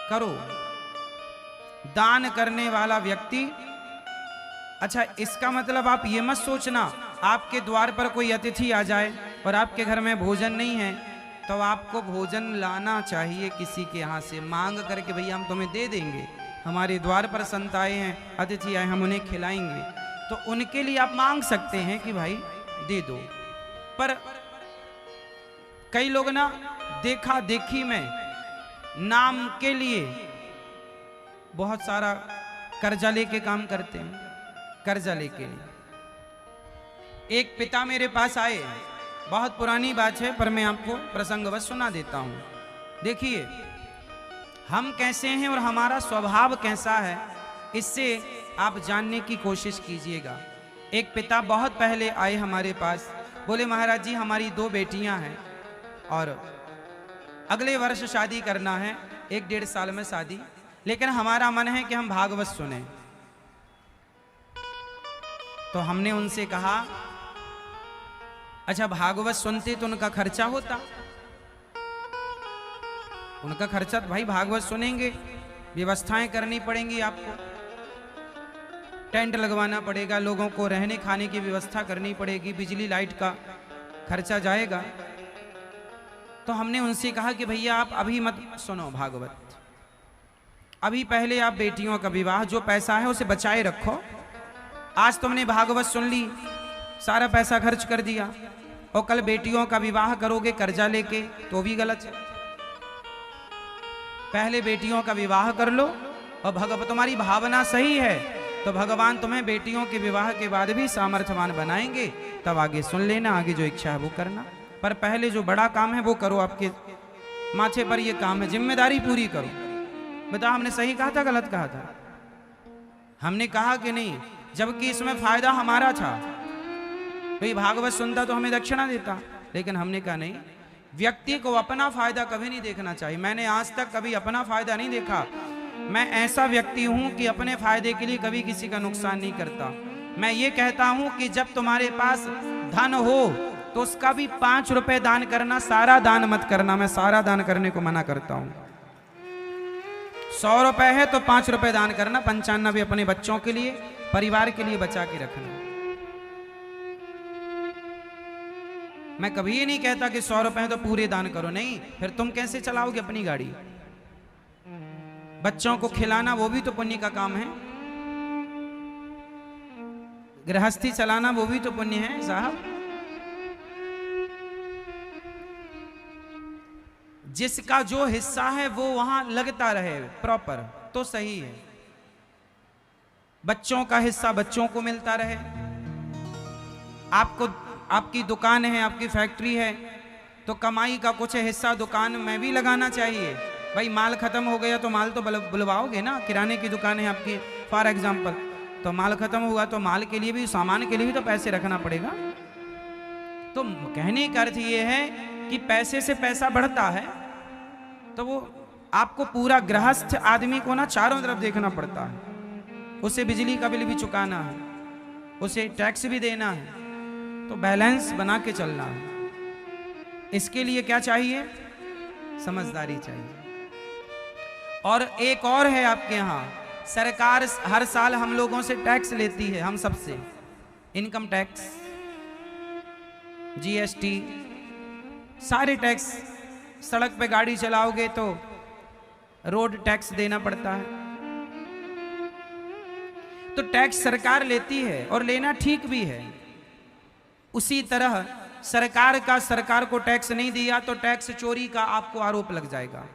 करो। दान करने वाला व्यक्ति, अच्छा इसका मतलब आप ये मत सोचना आपके द्वार पर कोई अतिथि आ जाए और आपके घर में भोजन नहीं है तो आपको भोजन लाना चाहिए किसी के यहाँ से मांग करके, भैया हम तुम्हें दे देंगे, हमारे द्वार पर संत आए हैं, अतिथि आए, हम उन्हें खिलाएंगे, तो उनके लिए आप मांग सकते हैं कि भाई दे दो। पर कई लोग ना देखा देखी में नाम के लिए बहुत सारा कर्जा लेके काम करते हैं। कर्जा लेके लिए एक पिता मेरे पास आए, बहुत पुरानी बात है पर मैं आपको प्रसंगवश सुना देता हूं। देखिए हम कैसे हैं और हमारा स्वभाव कैसा है, इससे आप जानने की कोशिश कीजिएगा। एक पिता बहुत पहले आए हमारे पास, बोले महाराज जी हमारी 2 बेटियां हैं और अगले वर्ष शादी करना है, 1-1.5 साल में शादी, लेकिन हमारा मन है कि हम भागवत सुने। तो हमने उनसे कहा अच्छा भागवत सुनते तो उनका खर्चा होता, उनका खर्चा तो भाई भागवत सुनेंगे, व्यवस्थाएं करनी पड़ेंगी, आपको टेंट लगवाना पड़ेगा, लोगों को रहने खाने की व्यवस्था करनी पड़ेगी, बिजली लाइट का खर्चा जाएगा। तो हमने उनसे कहा कि भैया आप अभी मत सुनो भागवत, अभी पहले आप बेटियों का विवाह, जो पैसा है उसे बचाए रखो। आज तुमने भागवत सुन ली, सारा पैसा खर्च कर दिया और कल बेटियों का विवाह करोगे कर्जा लेके तो भी गलत है। पहले बेटियों का विवाह कर लो और भगवान, तुम्हारी भावना सही है तो भगवान तुम्हें बेटियों के विवाह के बाद भी सामर्थ्यवान बनाएंगे, तब आगे सुन लेना, आगे जो इच्छा है वो करना। पर पहले जो बड़ा काम है वो करो, आपके माथे पर ये काम है, जिम्मेदारी पूरी करो। बताओ हमने सही कहा था गलत कहा था? हमने कहा कि नहीं, जबकि इसमें फायदा हमारा था, भाई भागवत सुनता तो हमें दक्षिणा देता, लेकिन हमने कहा नहीं, व्यक्ति को अपना फायदा कभी नहीं देखना चाहिए। मैंने आज तक कभी अपना फायदा नहीं देखा। मैं ऐसा व्यक्ति हूं कि अपने फायदे के लिए कभी किसी का नुकसान नहीं करता। मैं ये कहता हूं कि जब तुम्हारे पास धन हो तो उसका भी 5 रुपए दान करना, सारा दान मत करना। मैं सारा दान करने को मना करता हूं। 100 रुपए है तो 5 रुपए दान करना, 95 अपने बच्चों के लिए, परिवार के लिए बचा के रखना। मैं कभी ये नहीं कहता कि 100 रुपए तो पूरे दान करो, नहीं, फिर तुम कैसे चलाओगे अपनी गाड़ी? बच्चों को खिलाना वो भी तो पुण्य का काम है, गृहस्थी चलाना वो भी तो पुण्य है साहब। जिसका जो हिस्सा है वो वहां लगता रहे प्रॉपर तो सही है। बच्चों का हिस्सा बच्चों को मिलता रहे। आपको, आपकी दुकान है, आपकी फैक्ट्री है, तो कमाई का कुछ हिस्सा दुकान में भी लगाना चाहिए। भाई माल खत्म हो गया तो माल तो बुलवाओगे ना। किराने की दुकान है आपकी फॉर एग्जाम्पल, तो माल खत्म हुआ तो माल के लिए भी, सामान के लिए भी तो पैसे रखना पड़ेगा। तो कहने का अर्थ ये है कि पैसे से पैसा बढ़ता है तो वो आपको पूरा गृहस्थ आदमी को ना चारों तरफ देखना पड़ता है। उसे बिजली का बिल भी चुकाना है, उसे टैक्स भी देना है, तो बैलेंस बना के चलना है। इसके लिए क्या चाहिए? समझदारी चाहिए। और एक और है आपके यहाँ, सरकार हर साल हम लोगों से टैक्स लेती है, हम सबसे, इनकम टैक्स, जीएसटी, सारे टैक्स। सड़क पे गाड़ी चलाओगे तो रोड टैक्स देना पड़ता है। तो टैक्स सरकार लेती है और लेना ठीक भी है। उसी तरह सरकार को टैक्स नहीं दिया तो टैक्स चोरी का आपको आरोप लग जाएगा।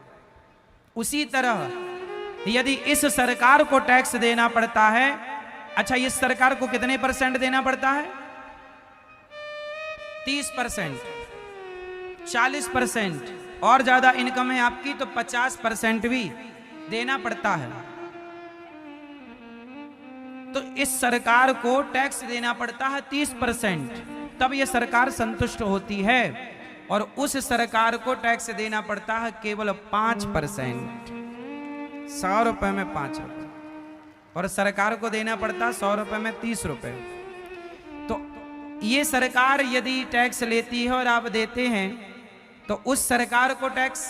उसी तरह यदि इस सरकार को टैक्स देना पड़ता है, अच्छा इस सरकार को कितने % देना पड़ता है? 30%, 40%, और ज्यादा इनकम है आपकी तो 50% भी देना पड़ता है। तो इस सरकार को टैक्स देना पड़ता है 30%, तब यह सरकार संतुष्ट होती है। और उस सरकार को टैक्स देना पड़ता है केवल 5%, 100 रुपए में 5 रुपए, और सरकार को देना पड़ता है 100 रुपए में 30 रुपए। तो ये सरकार यदि टैक्स लेती है और आप देते हैं तो उस सरकार को टैक्स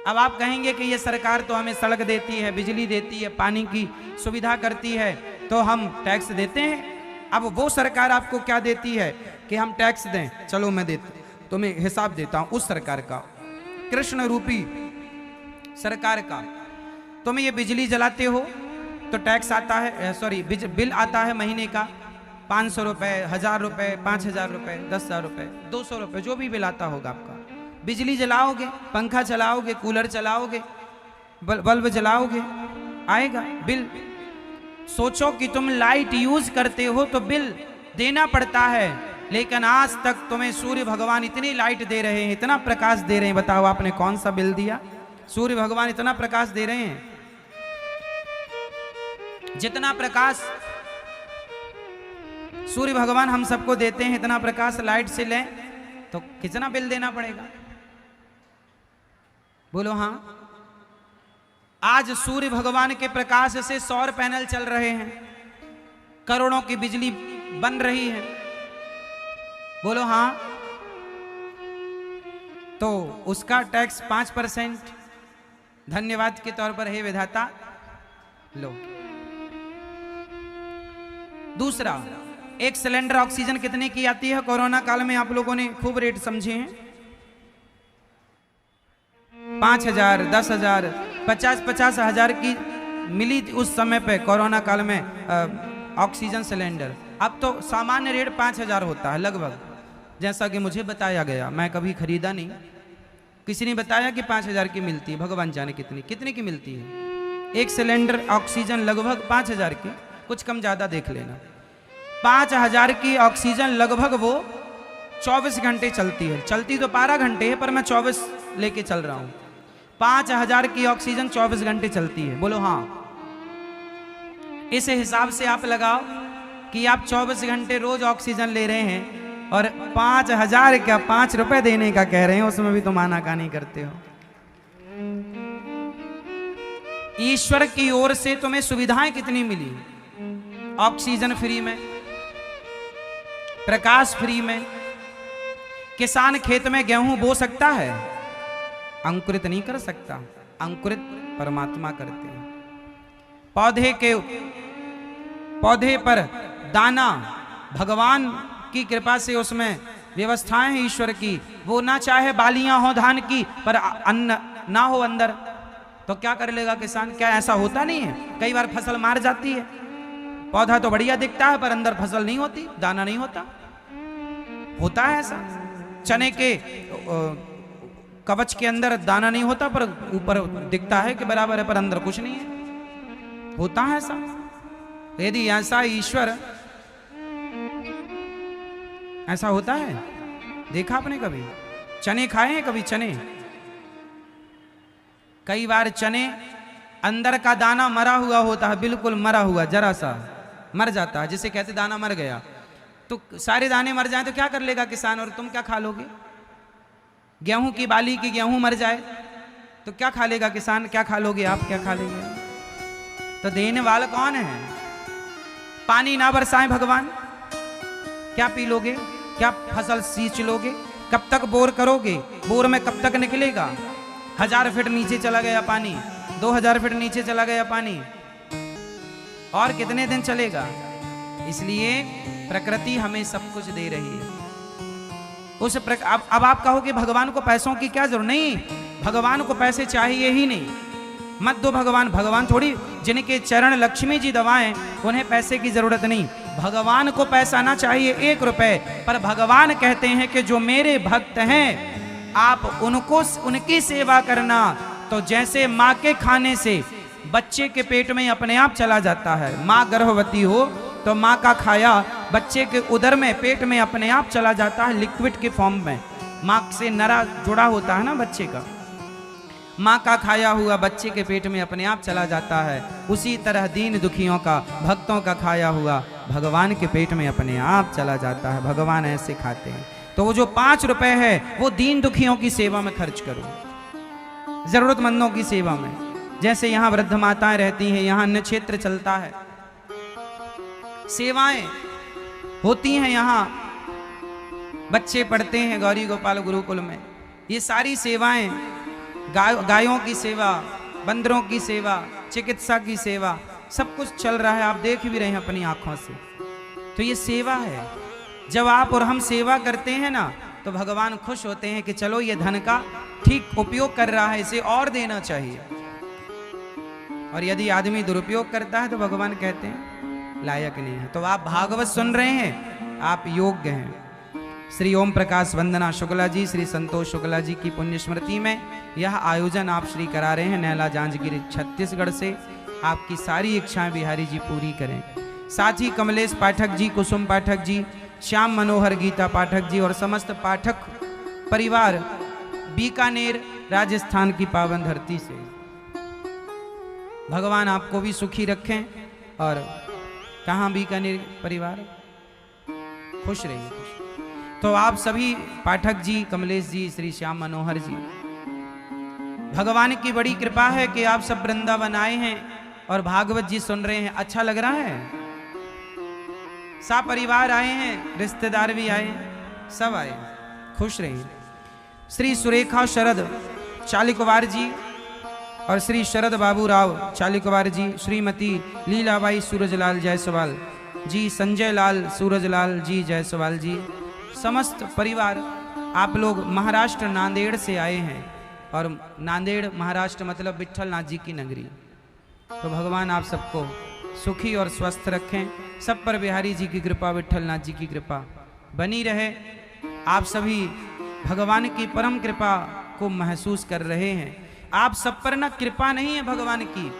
अब आप कहेंगे कि ये सरकार तो हमें सड़क देती है, बिजली देती है, पानी की सुविधा करती है, तो हम टैक्स देते हैं। अब वो सरकार आपको क्या देती है कि हम टैक्स दें? चलो मैं तुम्हें हिसाब देता हूं उस सरकार का, कृष्ण रूपी सरकार का। तुम ये बिजली जलाते हो तो टैक्स आता है, सॉरी बिल आता है महीने का 500 रुपये, 1000 रुपये, 5000 रुपये, 10,000 रुपये, 200 रुपये, जो भी बिल आता होगा आपका। बिजली जलाओगे, पंखा चलाओगे, कूलर चलाओगे, बल्ब जलाओगे, आएगा बिल। सोचो कि तुम लाइट यूज करते हो तो बिल देना पड़ता है, लेकिन आज तक तुम्हें सूर्य भगवान इतनी लाइट दे रहे हैं, इतना प्रकाश दे रहे हैं, बताओ आपने कौन सा बिल दिया? सूर्य भगवान इतना प्रकाश दे रहे हैं, जितना प्रकाश सूर्य भगवान हम सबको देते हैं, इतना प्रकाश लाइट से लें तो कितना बिल देना पड़ेगा? बोलो हाँ। आज सूर्य भगवान के प्रकाश से सौर पैनल चल रहे हैं, करोड़ों की बिजली बन रही है। बोलो हाँ। तो उसका टैक्स 5% धन्यवाद के तौर पर है विधाता, लो। दूसरा, एक सिलेंडर ऑक्सीजन कितने की आती है? कोरोना काल में आप लोगों ने खूब रेट समझे हैं, 5,000, 10,000, 50 हजार की मिली उस समय पे कोरोना काल में ऑक्सीजन सिलेंडर। अब तो सामान्य रेट 5,000 होता है लगभग, जैसा कि मुझे बताया गया। मैं कभी खरीदा नहीं, किसी ने बताया कि 5,000 की मिलती है, भगवान जाने कितने की मिलती है। एक सिलेंडर ऑक्सीजन लगभग 5,000 की, कुछ कम ज़्यादा देख लेना। 5,000 की ऑक्सीजन लगभग वो 24 घंटे चलती है। चलती तो 12 घंटे है, पर मैं 24 लेके चल रहा हूँ। 5,000 की ऑक्सीजन 24 घंटे चलती है। बोलो हाँ। इस हिसाब से आप लगाओ कि आप 24 घंटे रोज ऑक्सीजन ले रहे हैं और 5,000 क्या 5 रुपए देने का कह रहे हैं, उसमें भी तुम आनाकानी करते हो। ईश्वर की ओर से तुम्हें सुविधाएं कितनी मिली? ऑक्सीजन फ्री में, प्रकाश फ्री में। किसान खेत में गेहूं बो सकता है, अंकुरित नहीं कर सकता, अंकुरित परमात्मा करते हैं। पौधे पर दाना भगवान की कृपा से उसमें व्यवस्थाएं हैं ईश्वर की। वो ना चाहे बालियां हो धान की, पर अन्न ना हो अंदर, तो क्या कर लेगा किसान? क्या ऐसा होता नहीं है? कई बार फसल मार जाती है, पौधा तो बढ़िया दिखता है पर अंदर फसल नहीं होती, दाना नहीं होता। होता है ऐसा। चने के कवच के अंदर दाना नहीं होता, पर ऊपर दिखता है कि बराबर है, पर अंदर कुछ नहीं है। होता है ऐसा। यदि ऐसा ईश्वर, ऐसा होता है? देखा आपने कभी? चने खाए हैं कभी? चने कई बार चने अंदर का दाना मरा हुआ होता है, बिल्कुल मरा हुआ, जरा सा मर जाता है, जिसे कहते दाना मर गया। तो सारे दाने मर जाएं तो क्या कर लेगा किसान? और तुम क्या खा लोगे? गेहूं की बाली की गेहूं मर जाए तो क्या खा लेगा किसान? क्या खा लोगे आप? क्या खा लेंगे? तो देने वाला कौन है? पानी ना बरसाएं भगवान, क्या पी लोगे? क्या फसल सींच लोगे? कब तक बोर करोगे? बोर में कब तक निकलेगा? 1000 फीट नीचे चला गया पानी, 2000 फीट नीचे चला गया पानी, और कितने दिन चलेगा? इसलिए प्रकृति हमें सब कुछ दे रही है। अब आप कहोगे भगवान को पैसों की क्या जरूरत? नहीं, भगवान को पैसे चाहिए ही नहीं, मत दो। भगवान थोड़ी, जिनके चरण लक्ष्मी जी दबाएं उन्हें पैसे की जरूरत नहीं। भगवान को पैसा ना चाहिए 1 रुपए, पर भगवान कहते हैं कि जो मेरे भक्त हैं आप उनकी सेवा करना। तो जैसे माँ के खाने से बच्चे के पेट में अपने आप चला जाता है, माँ गर्भवती हो तो माँ का खाया बच्चे के उदर में, पेट में अपने आप चला जाता है लिक्विड के फॉर्म में। माँ से नरा जुड़ा होता है ना बच्चे का, माँ का खाया हुआ बच्चे के पेट में अपने आप चला जाता है। उसी तरह दीन दुखियों का, भक्तों का खाया हुआ भगवान के पेट में अपने आप चला जाता है। भगवान ऐसे खाते हैं। तो वो जो 5 रुपए है वो दीन दुखियों की सेवा में खर्च करो, जरूरतमंदों की सेवा में। जैसे यहाँ वृद्ध माताएं रहती हैं, यहाँ अन्य क्षेत्र चलता है, सेवाएं होती हैं, यहाँ बच्चे पढ़ते हैं गौरी गोपाल गुरुकुल में, ये सारी सेवाएं गायों की सेवा, बंदरों की सेवा, चिकित्सा की सेवा, सब कुछ चल रहा है, आप देख भी रहे हैं अपनी आंखों से। तो ये सेवा है। जब आप और हम सेवा करते हैं ना, तो भगवान खुश होते हैं कि चलो ये धन का ठीक उपयोग कर रहा है, इसे और देना चाहिए। और यदि आदमी दुरुपयोग करता है तो भगवान कहते हैं लायक नहीं है। तो आप भागवत सुन रहे हैं, आप योग्य हैं। श्री ओम प्रकाश वंदना शुक्ला जी, श्री संतोष शुक्ला जी की पुण्य स्मृति में यह आयोजन आप श्री करा रहे हैं नैला जांजगीर छत्तीसगढ़ से। आपकी सारी इच्छाएं बिहारी जी पूरी करें। साथ ही कमलेश पाठक जी, कुसुम पाठक जी, श्याम मनोहर गीता पाठक जी और समस्त पाठक परिवार बीकानेर राजस्थान की पावन धरती से भगवान आपको भी सुखी रखें। और कहाँ बीकानेर परिवार, खुश रहिए, खुश। तो आप सभी पाठक जी, कमलेश जी, श्री श्याम मनोहर जी, भगवान की बड़ी कृपा है कि आप सब वृंदावन आए हैं और भागवत जी सुन रहे हैं। अच्छा लग रहा है? सब परिवार आए हैं, रिश्तेदार भी आए, सब आए, खुश रहिए। श्री सुरेखा शरद चालिकवार जी और श्री शरद बाबू राव चालिकवार जी, श्रीमती लीलाबाई सूरजलाल जायसवाल जी, संजय लाल सूरजलाल जी जायसवाल जी, समस्त परिवार आप लोग महाराष्ट्र नांदेड़ से आए हैं। और नांदेड़ महाराष्ट्र मतलब विट्ठल नाथ जी की नगरी। तो भगवान आप सबको सुखी और स्वस्थ रखें। सब पर बिहारी जी की कृपा, विट्ठल नाथ जी की कृपा बनी रहे। आप सभी भगवान की परम कृपा को महसूस कर रहे हैं। आप सब पर ना कृपा नहीं है, भगवान की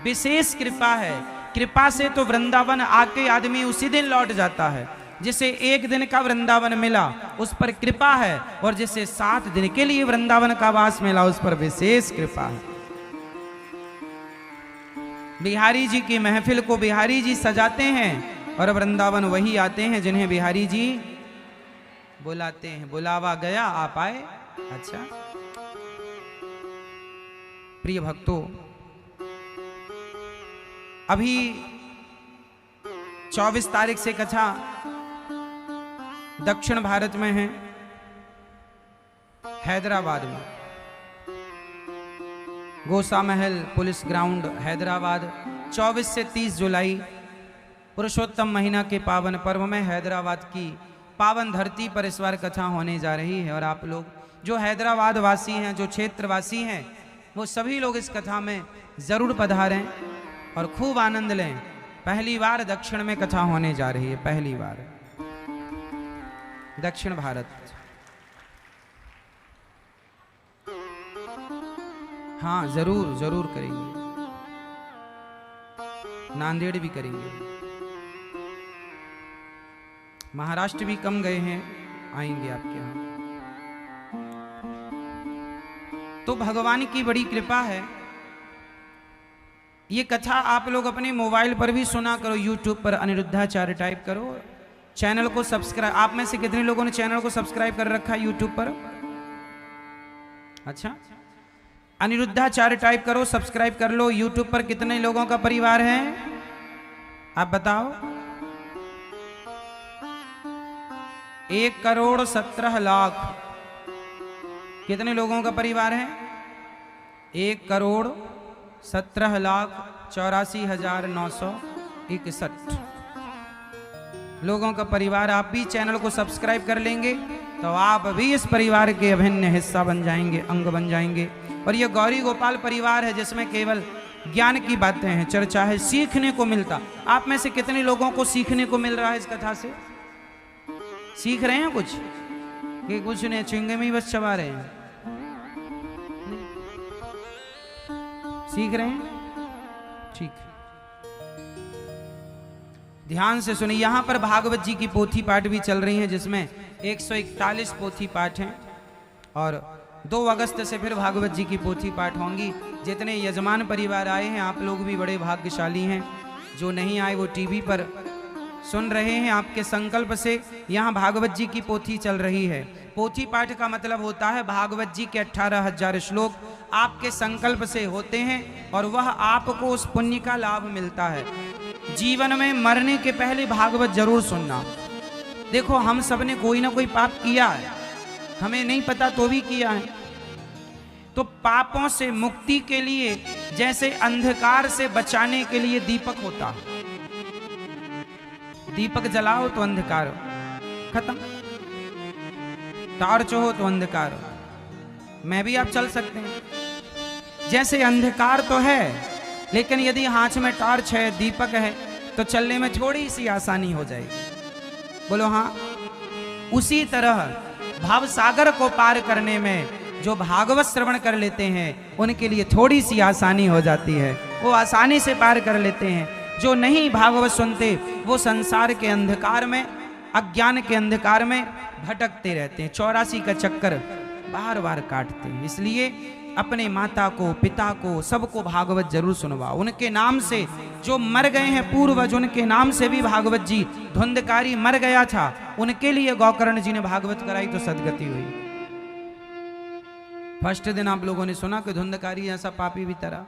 विशेष कृपा है। कृपा से तो वृंदावन आके आदमी उसी दिन लौट जाता है। जिसे एक दिन का वृंदावन मिला उस पर कृपा है, और जिसे 7 दिन के लिए वृंदावन का वास मिला उस पर विशेष कृपा है। बिहारी जी की महफिल को बिहारी जी सजाते हैं और वृंदावन वही आते हैं जिन्हें बिहारी जी बुलाते हैं। बुलावा गया आप आए। अच्छा प्रिय भक्तों, अभी 24 तारीख से कथा दक्षिण भारत में है, हैदराबाद में, गोसा महल पुलिस ग्राउंड हैदराबाद। 24 से 30 जुलाई पुरुषोत्तम महीना के पावन पर्व में हैदराबाद की पावन धरती पर इस बार कथा होने जा रही है। और आप लोग जो हैदराबाद वासी हैं, जो क्षेत्रवासी हैं, वो सभी लोग इस कथा में जरूर पधारें और खूब आनंद लें। पहली बार दक्षिण में कथा होने जा रही है, पहली बार दक्षिण भारत। हाँ जरूर जरूर करेंगे, नांदेड़ भी करेंगे, महाराष्ट्र भी कम गए हैं, आएंगे आपके यहाँ। तो भगवान की बड़ी कृपा है। ये कथा आप लोग अपने मोबाइल पर भी सुना करो, यूट्यूब पर अनिरुद्धाचार्य टाइप करो, चैनल को सब्सक्राइब। आप में से कितने लोगों ने चैनल को सब्सक्राइब कर रखा है यूट्यूब पर? अच्छा, अनिरुद्धाचार्य टाइप करो, सब्सक्राइब कर लो। यूट्यूब पर कितने लोगों का परिवार है आप बताओ? 1,17,00,000। कितने लोगों का परिवार है? 1,17,84,961 लोगों का परिवार। आप भी चैनल को सब्सक्राइब कर लेंगे तो आप भी इस परिवार के अभिन्न हिस्सा बन जाएंगे, अंग बन जाएंगे। और ये गौरी गोपाल परिवार है जिसमें केवल ज्ञान की बातें हैं, चर्चा है, सीखने को मिलता। आप में से कितने लोगों को सीखने को मिल रहा है इस कथा से? सीख रहे हैं कुछ कि कुछ नहीं, चिंगम ही बस चबा रहे हैं? सीख रहे हैं? ठीक, ध्यान से सुनिए। यहां पर भागवत जी की पोथी पाठ भी चल रही हैं जिसमें 141 पोथी पाठ हैं और 2 अगस्त से फिर भागवत जी की पोथी पाठ होंगी। जितने यजमान परिवार आए हैं आप लोग भी बड़े भाग्यशाली हैं, जो नहीं आए वो टीवी पर सुन रहे हैं। आपके संकल्प से यहाँ भागवत जी की पोथी चल रही है। पोथी पाठ का मतलब होता है भागवत जी के 18,000 श्लोक आपके संकल्प से होते हैं और वह आपको उस पुण्य का लाभ मिलता है। जीवन में मरने के पहले भागवत जरूर सुनना। देखो हम सब ने कोई ना कोई पाप किया है, हमें नहीं पता तो भी किया है। तो तो पापों से मुक्ति के लिए जैसे अंधकार से बचाने के लिए दीपक होता है, दीपक जलाओ तो अंधकार खत्म, टॉर्च हो तो अंधकार हो, मैं भी आप चल सकते हैं। जैसे अंधकार तो है, लेकिन यदि हाथ में टॉर्च है, दीपक है, तो चलने में थोड़ी सी आसानी हो जाएगी। बोलो हाँ। उसी तरह भाव सागर को पार करने में जो भागवत श्रवण कर लेते हैं उनके लिए थोड़ी सी आसानी हो जाती है, वो आसानी से पार कर लेते हैं। जो नहीं भागवत सुनते वो संसार के अंधकार में, अज्ञान के अंधकार में भटकते रहते हैं, 84 का चक्कर बार बार काटते हैं। इसलिए अपने माता को, पिता को, सबको भागवत जरूर सुनवाओ। उनके नाम से जो मर गए हैं पूर्वज, उनके नाम से भी भागवत जी, धुंधकारी मर गया था, उनके लिए गौकर्ण जी ने भागवत कराई तो सदगति हुई। फर्स्ट दिन आप लोगों ने सुना कि धुंधकारी ऐसा पापी भी तरा,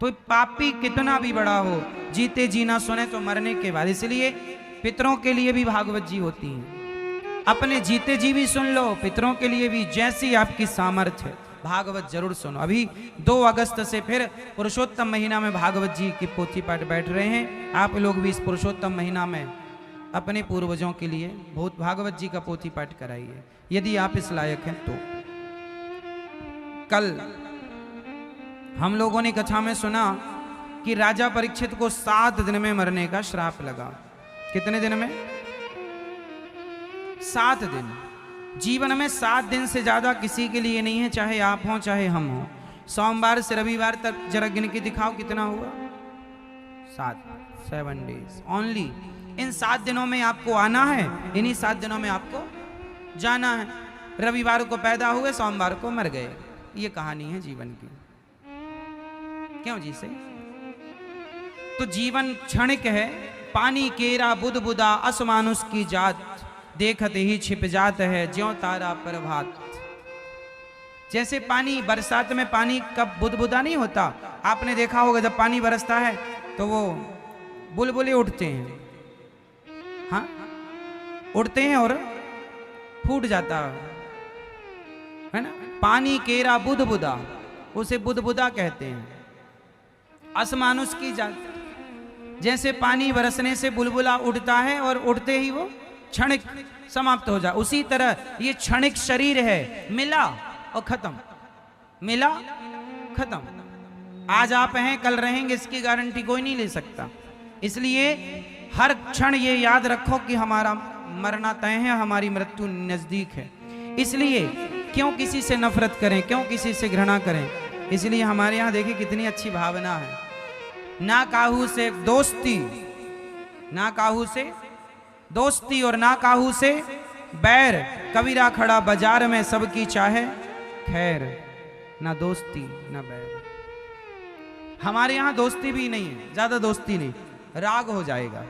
तो पापी कितना भी बड़ा हो, जीते जी ना सुने तो मरने के बाद। इसलिए पितरों के लिए भी भागवत जी होती हैं। अपने जीते जी भी सुन लो, पितरों के लिए भी, जैसी आपकी सामर्थ्य भागवत जरूर सुनो। अभी 2 अगस्त से फिर पुरुषोत्तम महीना में भागवत जी की पोथी पाठ बैठ रहे हैं। आप लोग भी इस पुरुषोत्तम महीना में अपने पूर्वजों के लिए बहुत भागवत जी का पोथी पाठ कराइए, यदि आप इस लायक हैं तो। कल हम लोगों ने कथा में सुना कि राजा परीक्षित को 7 दिन में मरने का श्राप लगा। कितने दिन में? 7 दिन। जीवन में 7 दिन से ज्यादा किसी के लिए नहीं है, चाहे आप हो चाहे हम हो। सोमवार से रविवार तक जरा गिन के दिखाओ कितना हुआ? 7 डेज ओनली। इन 7 दिनों में आपको आना है, इन्हीं 7 दिनों में आपको जाना है। रविवार को पैदा हुए, सोमवार को मर गए, ये कहानी है जीवन की। क्यों जी से? तो जीवन क्षणिक है। पानी केरा बुध बुदा, असमानुष की जात, देखते ही छिप जात है, ज्यों तारा प्रभात। जैसे पानी, बरसात में पानी कब बुदबुदा नहीं होता, आपने देखा होगा जब पानी बरसता है तो वो बुलबुले उठते हैं, हाँ उठते हैं और फूट जाता है ना। पानी केरा बुदबुदा, उसे बुदबुदा कहते हैं। असमानुष की जात, जैसे पानी बरसने से बुलबुला उठता है और उठते ही वो क्षणिक समाप्त हो जाए, उसी तरह ये क्षणिक शरीर है, मिला और खत्म, मिला खत्म। आज आप हैं, कल रहेंगे, इसकी गारंटी कोई नहीं ले सकता। इसलिए हर क्षण ये याद रखो कि हमारा मरना तय है, हमारी मृत्यु नजदीक है। इसलिए क्यों किसी से नफरत करें, क्यों किसी से घृणा करें। इसलिए हमारे यहाँ देखिए कितनी अच्छी भावना है, ना काहू से दोस्ती, ना काहू से दोस्ती और ना काहू से बैर, कबीरा खड़ा बाजार में सबकी चाहे खैर। ना दोस्ती ना बैर। हमारे यहाँ दोस्ती भी नहीं है, ज्यादा दोस्ती नहीं, राग हो जाएगा,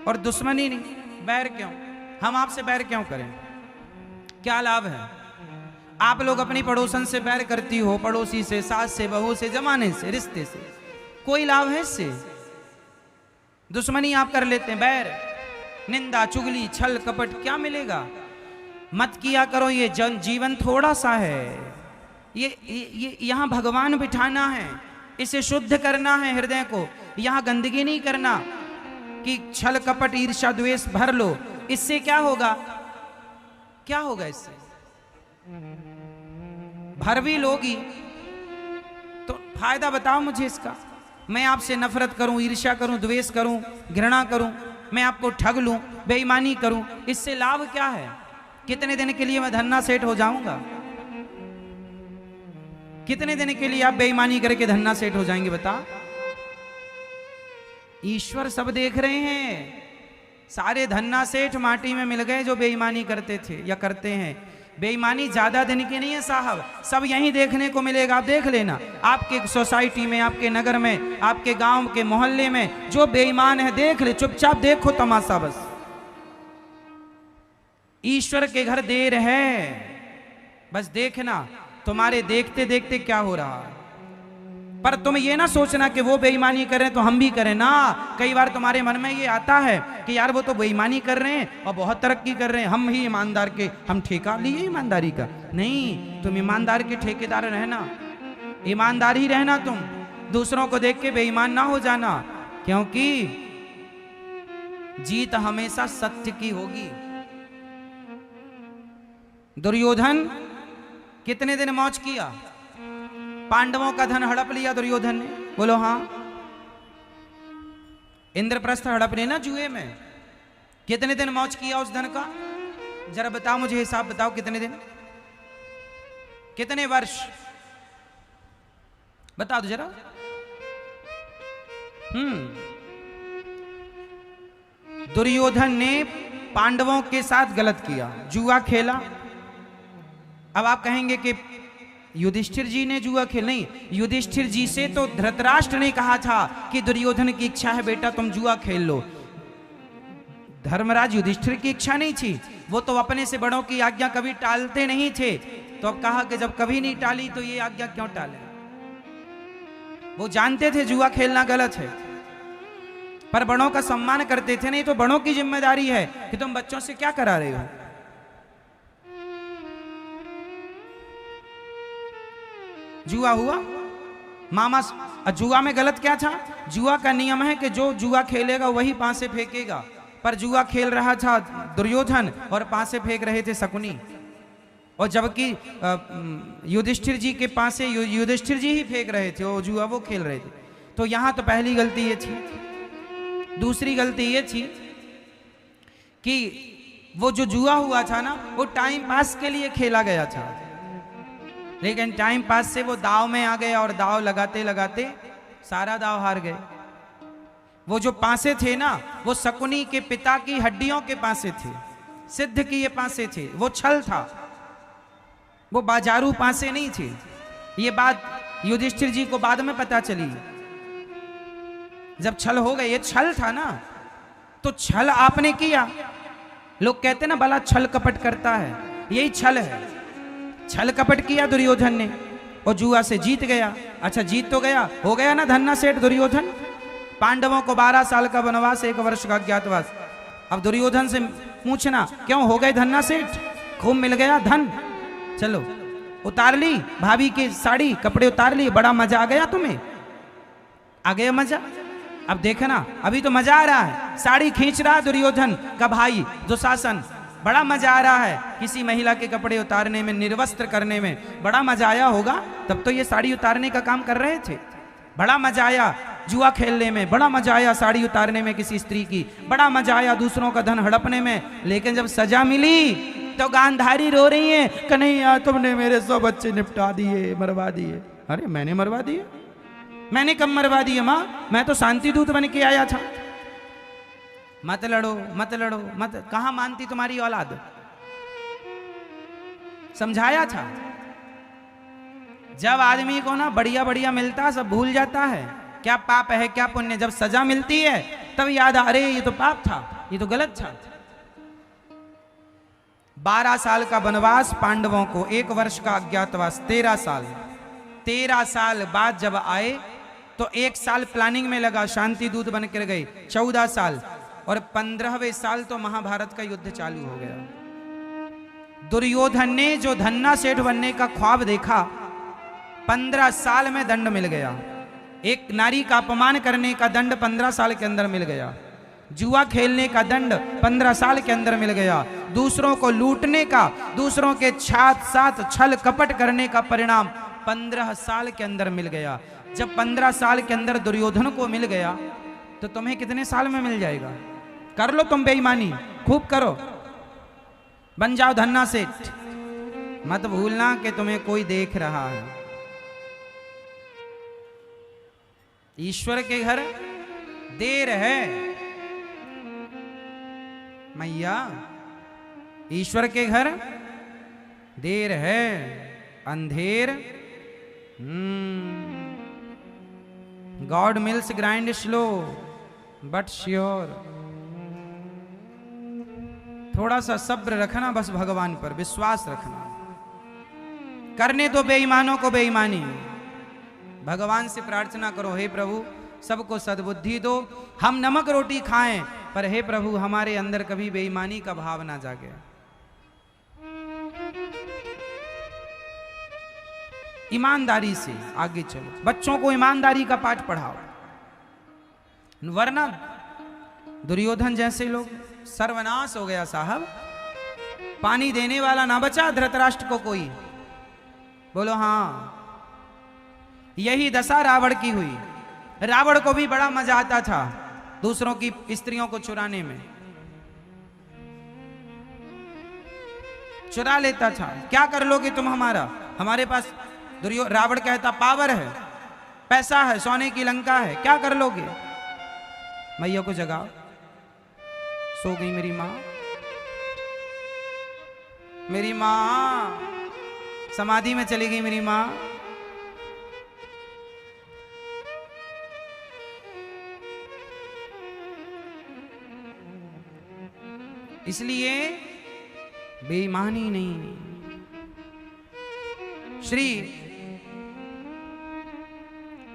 और दुश्मनी नहीं, बैर क्यों? हम आपसे बैर क्यों करें? क्या लाभ है? आप लोग अपनी पड़ोसन से बैर करती हो, पड़ोसी से, सास से, बहू से, जमाने से, रिश्ते से, कोई लाभ है इससे? दुश्मनी आप कर लेते हैं, बैर, निंदा, चुगली, छल, कपट, क्या मिलेगा? मत किया करो। ये जीवन थोड़ा सा है, ये यहाँ भगवान बिठाना है, इसे शुद्ध करना है हृदय को। यहाँ गंदगी नहीं करना कि छल कपट ईर्ष्या द्वेष भर लो। इससे क्या होगा? क्या होगा इससे? भर भी लोगी तो फायदा बताओ मुझे इसका। मैं आपसे नफरत करूं, ईर्ष्या करूं, द्वेष करूं, घृणा करूं, मैं आपको ठग लूं, बेईमानी करूं, इससे लाभ क्या है? कितने दिन के लिए मैं धन्ना सेठ हो जाऊंगा? कितने दिन के लिए आप बेईमानी करके धन्ना सेठ हो जाएंगे? बता। ईश्वर सब देख रहे हैं। सारे धन्ना सेठ माटी में मिल गए जो बेईमानी करते थे या करते हैं। बेईमानी ज्यादा दिन की नहीं है साहब, सब यहीं देखने को मिलेगा। आप देख लेना, आपके सोसाइटी में, आपके नगर में, आपके गांव के मोहल्ले में जो बेईमान है, देख ले, चुपचाप देखो तमाशा बस। ईश्वर के घर देर है, बस देखना। तुम्हारे देखते देखते क्या हो रहा है? पर तुम ये ना सोचना कि वो बेईमानी कर रहे हैं तो हम भी करें ना। कई बार तुम्हारे मन में ये आता है कि यार वो तो बेईमानी कर रहे हैं और बहुत तरक्की कर रहे हैं, हम ही ईमानदार के, हम ठेका लिए ईमानदारी का। नहीं, तुम ईमानदार के ठेकेदार रहना, ईमानदार ही रहना तुम, दूसरों को देख के बेईमान ना हो जाना, क्योंकि जीत हमेशा सत्य की होगी। दुर्योधन कितने दिन मौज किया? पांडवों का धन हड़प लिया दुर्योधन ने, बोलो हाँ। इंद्रप्रस्थ हड़प ले ना जुए में, कितने दिन मौज किया उस धन का? जरा बताओ मुझे, हिसाब बताओ कितने दिन, कितने वर्ष, बता दो जरा। दुर्योधन ने पांडवों के साथ गलत किया, जुआ खेला। अब आप कहेंगे कि युधिष्ठिर जी ने जुआ खेल, नहीं, युधिष्ठिर जी से तो धृतराष्ट्र ने कहा था कि दुर्योधन की इच्छा है बेटा तुम जुआ खेल लो। धर्मराज युधिष्ठिर की इच्छा नहीं थी, वो तो अपने से बड़ों की आज्ञा कभी टालते नहीं थे। तो अब कहा कि जब कभी नहीं टाली तो ये आज्ञा क्यों टाले। वो जानते थे जुआ खेलना गलत है, पर बड़ों का सम्मान करते थे। नहीं तो बड़ों की जिम्मेदारी है कि तुम बच्चों से क्या करा रहे हो। जुआ हुआ, मामा जुआ में गलत क्या था? जुआ का नियम है कि जो जुआ खेलेगा वही पासे फेंकेगा, पर जुआ खेल रहा था दुर्योधन और पासे फेंक रहे थे शकुनी, और जबकि युधिष्ठिर जी के पासे युधिष्ठिर जी ही फेंक रहे थे, वो जुआ वो खेल रहे थे। तो यहां तो पहली गलती ये थी। दूसरी गलती ये थी कि वो जो जुआ हुआ था ना, वो टाइम पास के लिए खेला गया था, लेकिन टाइम पास से वो दाव में आ गया और दाव लगाते लगाते सारा दाव हार गए। वो जो पासे थे ना, वो शकुनी के पिता की हड्डियों के पासे थे, सिद्ध की ये पासे थे, वो छल था, वो बाजारू पासे नहीं थे। ये बात युधिष्ठिर जी को बाद में पता चली, जब छल हो गए। ये छल था ना, तो छल आपने किया। लोग कहते ना भला छल कपट करता है, यही छल है। छल कपट किया दुर्योधन ने और जुआ से जीत गया। अच्छा जीत तो गया, हो गया ना धन्ना सेठ दुर्योधन। पांडवों को 12 साल का वनवास, 1 वर्ष का अज्ञातवास। अब दुर्योधन से पूछना क्यों हो गए धन्ना सेठ? खूब मिल गया धन, चलो उतार ली भाभी की साड़ी, कपड़े उतार ली, बड़ा मजा आ गया तुम्हें? आ गया मजा? अब देखना, अभी तो मजा आ रहा है। साड़ी खींच रहा दुर्योधन का भाई दुशासन, बड़ा मजा आ रहा है। किसी महिला के कपड़े उतारने में, निर्वस्त्र करने में बड़ा मजा आया होगा, तब तो ये साड़ी उतारने का काम कर रहे थे। बड़ा मजा आया जुआ खेलने में, बड़ा मजा आया साड़ी उतारने में किसी स्त्री की, बड़ा मजा आया दूसरों का धन हड़पने में। लेकिन जब सजा मिली तो गांधारी रो रही है, कन्हैया तुमने मेरे 100 बच्चे निपटा दिए, मरवा दिए। अरे मैंने मरवा दिए? मैंने कब मरवा दिए माँ? मैं तो शांति दूत बन के आया था। मत लड़ो मत लड़ो मत, कहां मानती तुम्हारी औलाद? समझाया था। जब आदमी को ना बढ़िया बढ़िया मिलता सब भूल जाता है, क्या पाप है क्या पुण्य। जब सजा मिलती है तब याद आ, अरे ये तो पाप था, ये तो गलत था। 12 साल का वनवास पांडवों को, 1 वर्ष का अज्ञातवास, 13 साल। 13 साल बाद जब आए तो 1 साल प्लानिंग में लगा, शांति दूत बनकर गए। 14 साल और 15वें साल तो महाभारत का युद्ध चालू हो गया। दुर्योधन ने जो धन्ना सेठ बनने का ख्वाब देखा, 15 साल में दंड मिल गया। एक नारी का अपमान करने का दंड 15 साल के अंदर मिल गया। जुआ खेलने का दंड 15 साल के अंदर मिल गया। दूसरों को लूटने का, दूसरों के साथ छल कपट करने का परिणाम 15 साल के अंदर मिल गया। जब 15 साल के अंदर दुर्योधन को मिल गया तो तुम्हें कितने साल में मिल जाएगा? कर लो तुम बेईमानी, खूब करो, बन जाओ धन्ना सेठ। मत भूलना कि तुम्हें कोई देख रहा है। ईश्वर के घर देर है मैया, ईश्वर के घर देर है, अंधेर। God mills grind slow but sure. थोड़ा सा सब्र रखना बस, भगवान पर विश्वास रखना। करने दो बेईमानों को बेईमानी, भगवान से प्रार्थना करो, हे प्रभु सबको सद्बुद्धि दो, हम नमक रोटी खाएं, पर हे प्रभु हमारे अंदर कभी बेईमानी का भाव ना जागे। ईमानदारी से आगे चलो, बच्चों को ईमानदारी का पाठ पढ़ाओ, वरना दुर्योधन जैसे लोग, सर्वनाश हो गया साहब। पानी देने वाला ना बचा धृतराष्ट्र को कोई। बोलो हाँ, यही दशा रावण की हुई। रावण को भी बड़ा मजा आता था दूसरों की स्त्रियों को चुराने में, चुरा लेता था। क्या कर लोगे तुम हमारा, हमारे पास रावण कहता पावर है, पैसा है, सोने की लंका है, क्या कर लोगे। मैया को जगाओ, सो गई मेरी माँ, मेरी माँ समाधि में चली गई मेरी माँ। इसलिए बेईमानी नहीं। श्री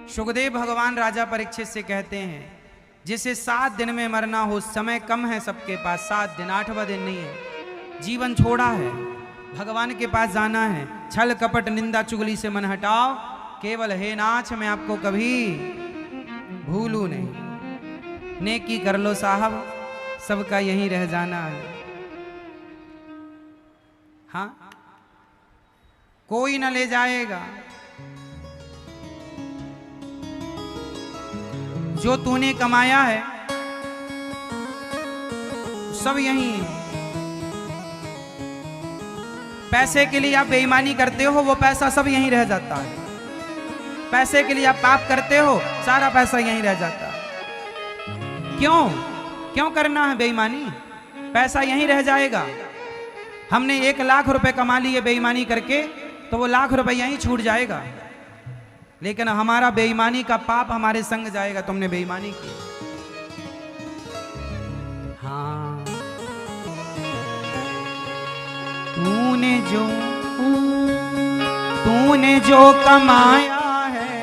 सुखदेव भगवान राजा परीक्षित से कहते हैं, जिसे 7 दिन में मरना हो, समय कम है सबके पास, 7 दिन, 8वां दिन नहीं है, जीवन छोड़ा है, भगवान के पास जाना है। छल कपट निंदा चुगली से मन हटाओ, केवल हे नाथ मैं आपको कभी भूलू नहीं। नेकी कर लो साहब, सबका यहीं रह जाना है। हाँ, कोई न ले जाएगा। जो तूने कमाया है सब यहीं है। पैसे के लिए आप बेईमानी करते हो, वो पैसा सब यहीं रह जाता है। पैसे के लिए आप पाप करते हो, सारा पैसा यहीं रह जाता है। क्यों करना है बेईमानी, पैसा यहीं रह जाएगा। हमने 1 लाख रुपए कमा लिए बेईमानी करके, तो वो लाख रुपए यहीं छूट जाएगा, लेकिन हमारा बेईमानी का पाप हमारे संग जाएगा। तुमने बेईमानी की। हाँ, तूने जो कमाया है,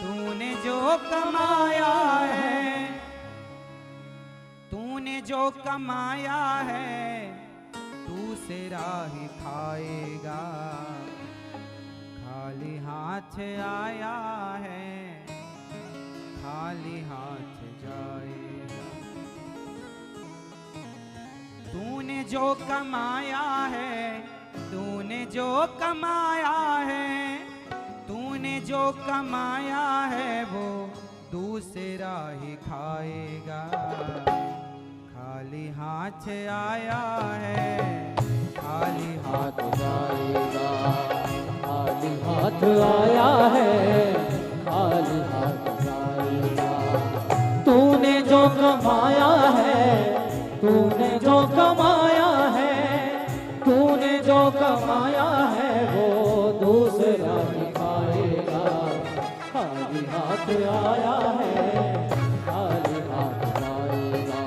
तूने जो कमाया है, तूने जो कमाया है, तू से राही खाएगा। खाली हाथ आया है, खाली हाथ जाएगा। तूने जो कमाया है, तूने जो कमाया है, तूने जो कमाया है, वो दूसरा ही खाएगा। खाली हाथ आया है, खाली हाथ जाएगा। खाली हाथ आया है, खाली हाथ जाएगा। तूने जो कमाया है, तूने जो कमाया है, तूने जो कमाया है, वो दूसरा ही खाएगा। खाली हाथ आया है, खाली हाथ जाएगा।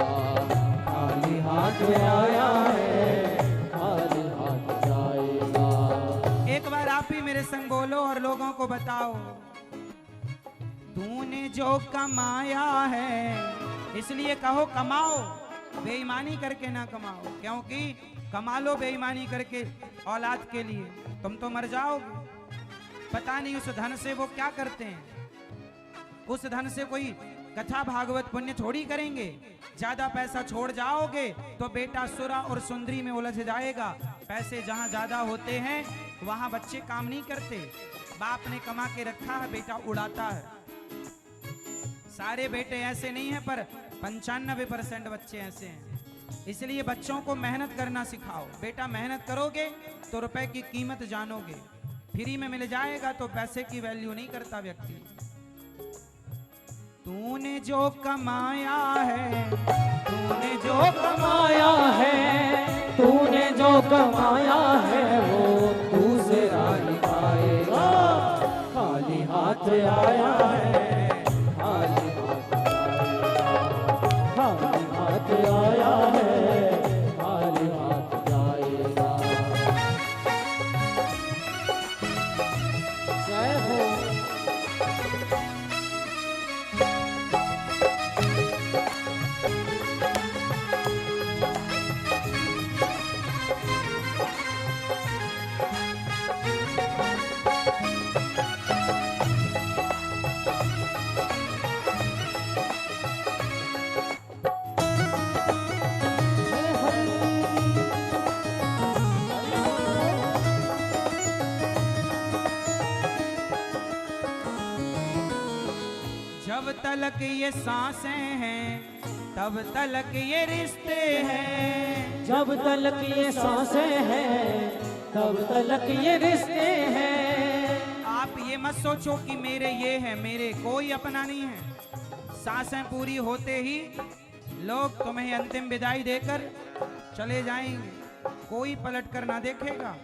खाली हाथ आया है, खाली हाथ जाएगा। एक बार आप ही मेरे संग बोलो और लोगों को बताओ, तूने जो कमाया है। इसलिए कहो कमाओ, बेईमानी करके ना कमाओ, क्योंकि कमा लो बेईमानी करके औलाद के लिए, तुम तो मर जाओगे। पता नहीं उस धन से वो क्या करते हैं। उस धन से कोई कथा भागवत पुण्य थोड़ी करेंगे। ज्यादा पैसा छोड़ जाओगे तो बेटा सुरा और सुंदरी में उलझ जाएगा। पैसे जहां ज्यादा होते हैं वहां बच्चे काम नहीं करते। बाप ने कमा के रखा है, बेटा उड़ाता है। सारे बेटे ऐसे नहीं हैं, पर 95% बच्चे ऐसे हैं। इसलिए बच्चों को मेहनत करना सिखाओ। बेटा मेहनत करोगे तो रुपए की कीमत जानोगे। फ्री में मिल जाएगा तो पैसे की वैल्यू नहीं करता व्यक्ति। तूने जो कमाया है, तूने जो कमाया है, तूने जो कमाया है, वो दूसरा ही खाएगा। खाली हाथ आया है, खाली हाथ जाएगा। खाली हाथ आया है, खाली हाथ जाएगा। जय हो जब तलक ये सांसें हैं तब तलक ये रिश्ते हैं। जब तलक ये सांसें हैं तब तलक ये रिश्ते हैं। आप ये मत सोचो कि मेरे ये है, मेरे कोई अपना नहीं है। सांसें पूरी होते ही लोग तुम्हें अंतिम विदाई देकर चले जाएंगे, कोई पलट कर ना देखेगा।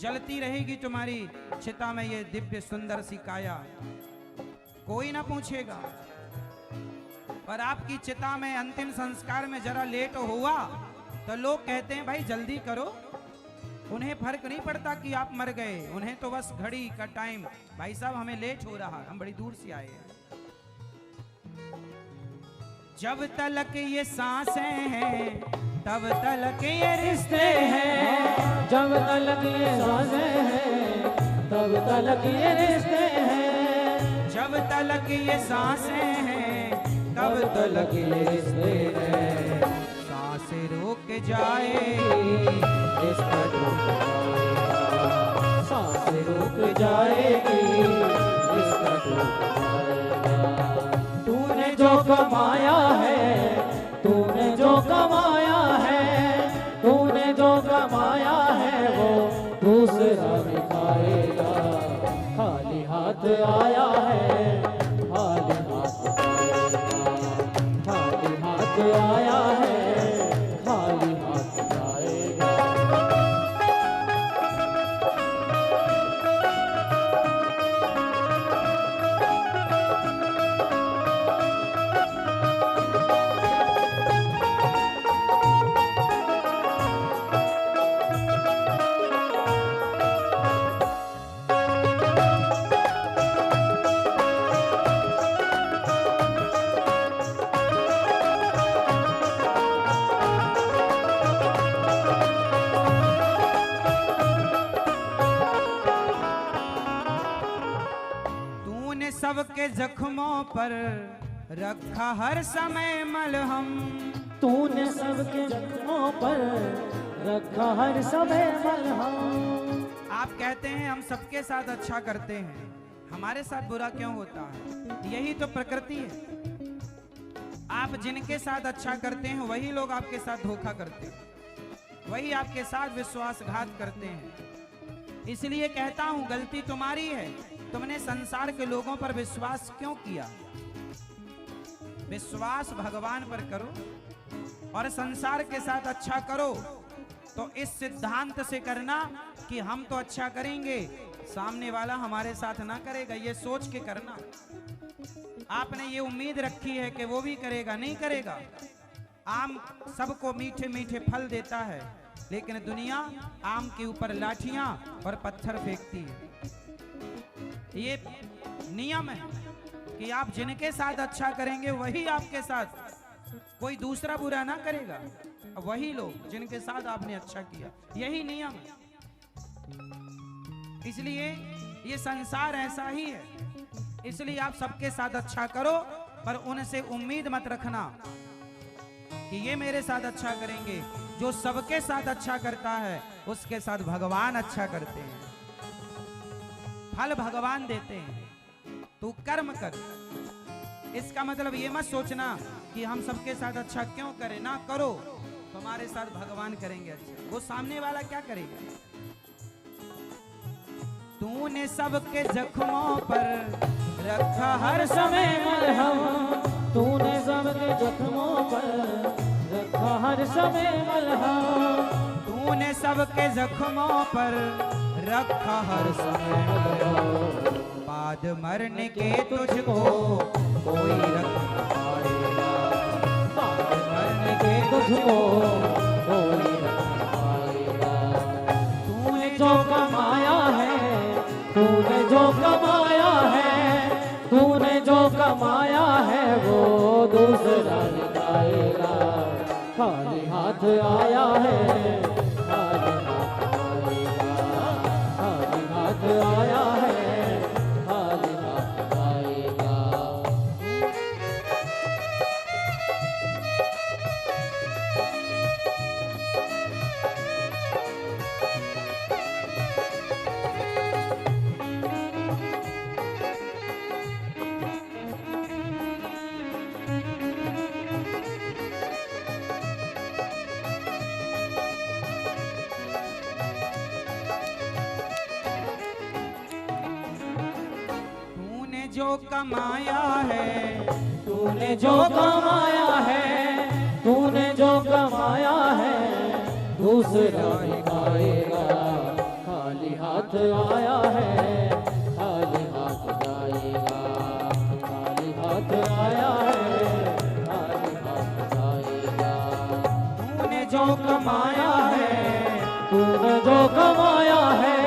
जलती रहेगी तुम्हारी चिता में ये दिव्य सुंदर सी काया, कोई ना पूछेगा। पर आपकी चिता में अंतिम संस्कार में जरा लेट हुआ तो लोग कहते हैं भाई जल्दी करो। उन्हें फर्क नहीं पड़ता कि आप मर गए, उन्हें तो बस घड़ी का टाइम, भाई साहब हमें लेट हो रहा, हम बड़ी दूर से आए हैं। जब तलक ये सांसें हैं तब तलक ये रिश्ते हैं। जब तलक ये सांसें हैं तब तलक ये रिश्ते हैं। जब तलक ये सांसें हैं तब तलक ये रिश्ते हैं। सांसें रुक जाएगी रिश्ता टूट जाएगा। सांसें रुक जाएगी रिश्ता टूट जाएगा। तूने जो कमाया है, तूने जो कमाया है, तूने जो कमाया है वो दूसरा भी खाएगा। खाली हाथ आया है, खाली हाथ जाएगा। खाली हाथ आया है, खाली हाथ जाएगा। सबके जख्मों पर रखा हर समय मलहम। तूने सबके जख्मों पर रखा हर समय मलहम। आप कहते हैं हम सबके साथ अच्छा करते हैं, हमारे साथ बुरा क्यों होता है? यही तो प्रकृति है। आप जिनके साथ अच्छा करते हैं वही लोग आपके साथ धोखा करते हैं, वही आपके साथ विश्वासघात करते हैं। इसलिए कहता हूं गलती तुम्हारी है, तुमने संसार के लोगों पर विश्वास क्यों किया? विश्वास भगवान पर करो और संसार के साथ अच्छा करो। तो इस सिद्धांत से करना कि हम तो अच्छा करेंगे, सामने वाला हमारे साथ ना करेगा, ये सोच के करना। आपने ये उम्मीद रखी है कि वो भी करेगा, नहीं करेगा। आम सबको मीठे मीठे फल देता है, लेकिन दुनिया आम के ऊपर लाठियां और पत्थर फेंकती है। ये नियम है कि आप जिनके साथ अच्छा करेंगे वही आपके साथ, कोई दूसरा बुरा ना करेगा। वही लोग जिनके साथ आपने अच्छा किया, यही नियम है। इसलिए ये संसार ऐसा ही है। इसलिए आप सबके साथ अच्छा करो, पर उनसे उम्मीद मत रखना कि ये मेरे साथ अच्छा करेंगे। जो सबके साथ अच्छा करता है उसके साथ भगवान अच्छा करते हैं, फल भगवान देते हैं। तू कर्म कर। इसका मतलब ये मत सोचना कि हम सबके साथ अच्छा क्यों करें, ना करो, तुम्हारे साथ भगवान करेंगे अच्छा। वो सामने वाला क्या करेगा? तूने सबके जख्मों पर रखा हर समय मलहम। तूने सबके जख्मों पर रखा हर समय मलहम। तूने सबके जख्मों पर रखा हर समय मलहम। बाद मरने के तुझको कोई रख न पाएगा। बाद मरने के तुझको कोई रख न पाएगा। तूने जो कमाया है, तूने जो कमाया है, तूने जो कमाया है वो दूसरा निकालेगा। खाली हाथ आया है, खाली हाथ आएगा। खाली हाथ आया है, खाली हाथ आएगा। जो कमाया है, तूने जो कमाया है, तूने जो कमाया है, दूसरा ही खाएगा। खाली हाथ आया है, खाली हाथ जाएगा। खाली हाथ आया है, खाली हाथ जाएगा। तूने जो कमाया है, तूने जो कमाया है,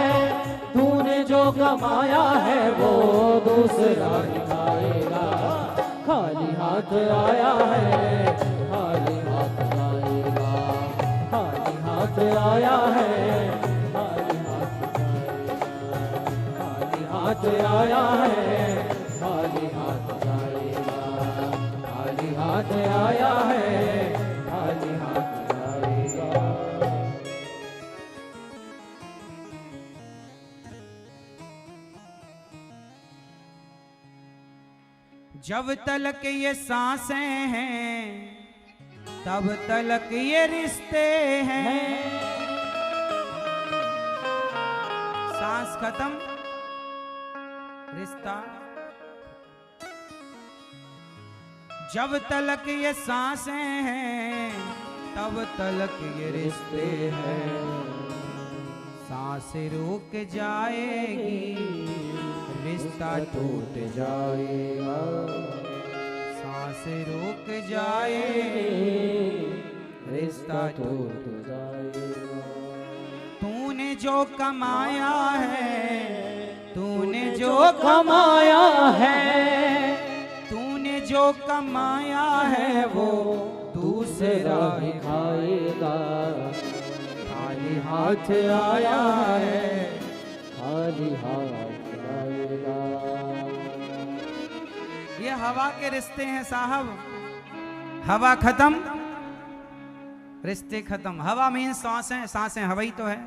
तूने जो कमाया है, वो दूसरा ही खाएगा। खाली हाथ आया है, खाली हाथ जाएगा। खाली हाथ आया है, खाली हाथ जाएगा। खाली हाथ आया है, खाली हाथ जाएगा। खाली हाथ आया है, खाली हाथ जाएगा। जब तलक ये सांसें हैं, तब तलक ये रिश्ते हैं। सांस खत्म, रिश्ता। जब तलक ये सांसें हैं, तब तलक ये रिश्ते हैं। सांस रुक जाएगी, रिश्ता टूट जाएगा। सांस रुक जाएगी, रिश्ता टूट जाएगा। तूने जो कमाया है, तूने जो कमाया है, तूने जो कमाया है, वो दूसरा ही खाएगा। खाली हाथ आया है। खाली हाथ आएगा। ये हवा के रिश्ते हैं साहब। हवा खत्म, रिश्ते खत्म। हवा मीन सांसें, सांसें हवा ही तो है।